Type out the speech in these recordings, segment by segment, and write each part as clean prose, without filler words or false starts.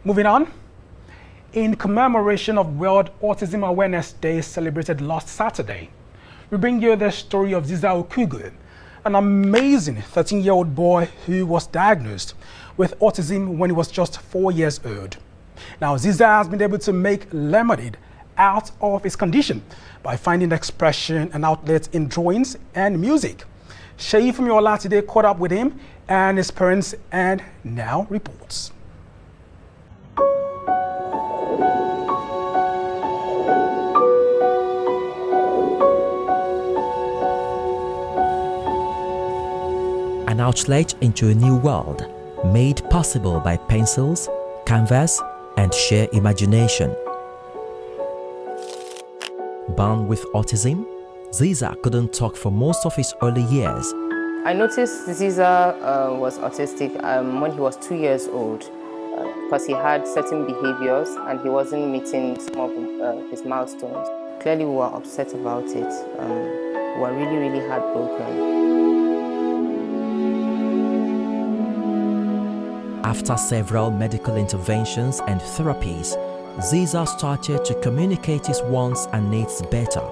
Moving on, in commemoration of World Autism Awareness Day celebrated last Saturday, we bring you the story of Zizah Okeugo, an amazing 13-year-old boy who was diagnosed with autism when he was just 4 years old. Now, Zizah has been able to make lemonade out of his condition by finding expression and outlet in drawings and music. Sheyi today caught up with him and his parents and now reports. An outlet into a new world, made possible by pencils, canvas, and sheer imagination. Born with autism, Zizah couldn't talk for most of his early years. I noticed Zizah was autistic when he was 2 years old because he had certain behaviors and he wasn't meeting some of his milestones. Clearly, we were upset about it. We were really, really heartbroken. After several medical interventions and therapies, Zizah started to communicate his wants and needs better.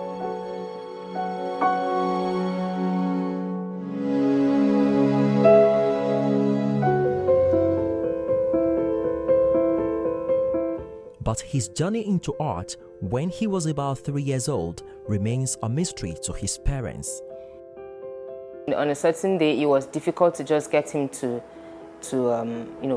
But his journey into art when he was about 3 years old remains a mystery to his parents. On a certain day, it was difficult to just get him to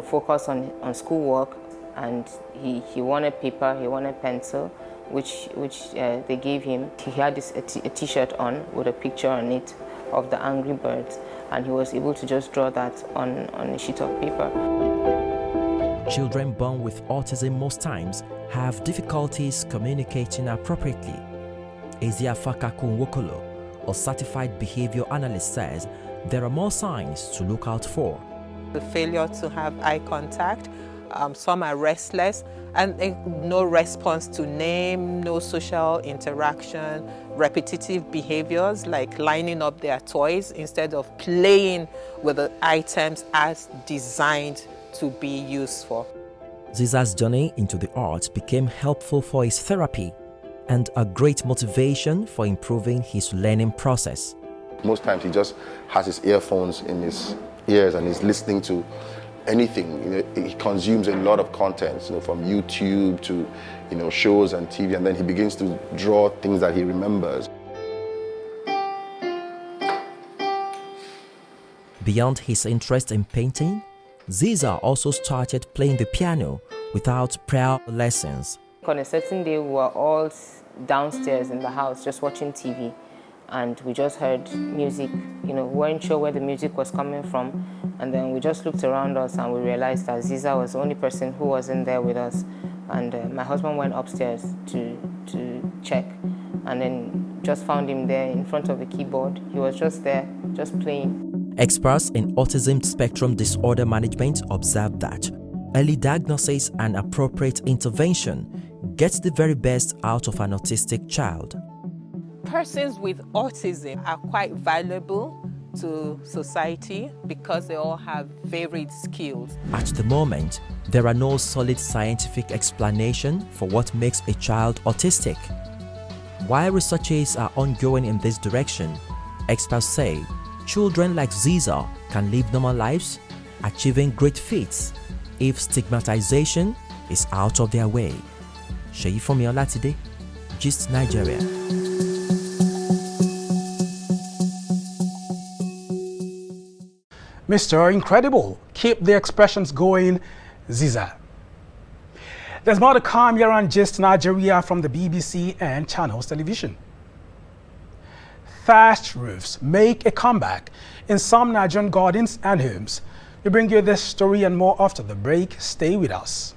focus on schoolwork, and he wanted paper, he wanted pencil, which they gave him. He had a t-shirt on with a picture on it of the angry birds, and he was able to just draw that on a sheet of paper. Children born with autism most times have difficulties communicating appropriately. Zizah, a certified behavior analyst, says there are more signs to look out for. The failure to have eye contact, some are restless, and no response to name, no social interaction, repetitive behaviors like lining up their toys instead of playing with the items as designed to be useful. Zizah's journey into the arts became helpful for his therapy and a great motivation for improving his learning process. Most times he just has his earphones in his ears and he's listening to anything. He consumes a lot of content, from YouTube to shows and TV, and then he begins to draw things that he remembers. Beyond his interest in painting, Zizah also started playing the piano without prior lessons. On a certain day, we were all downstairs in the house just watching TV, and we just heard music. We weren't sure where the music was coming from, and then we just looked around us and we realized that Zizah was the only person who wasn't there with us. And my husband went upstairs to check, and then just found him there in front of the keyboard. He was just there, just playing. Experts in autism spectrum disorder management observe that early diagnosis and appropriate intervention gets the very best out of an autistic child. Persons with autism are quite valuable to society because they all have varied skills. At the moment, there are no solid scientific explanation for what makes a child autistic. While researches are ongoing in this direction, experts say children like Zizah can live normal lives, achieving great feats if stigmatization is out of their way. Sheyi today, Gist Nigeria. Mr. Incredible, keep the expressions going, Zizah. There's more to come here on Gist Nigeria from the BBC and Channels Television. Thatched roofs make a comeback in some Nigerian gardens and homes. We bring you this story and more after the break. Stay with us.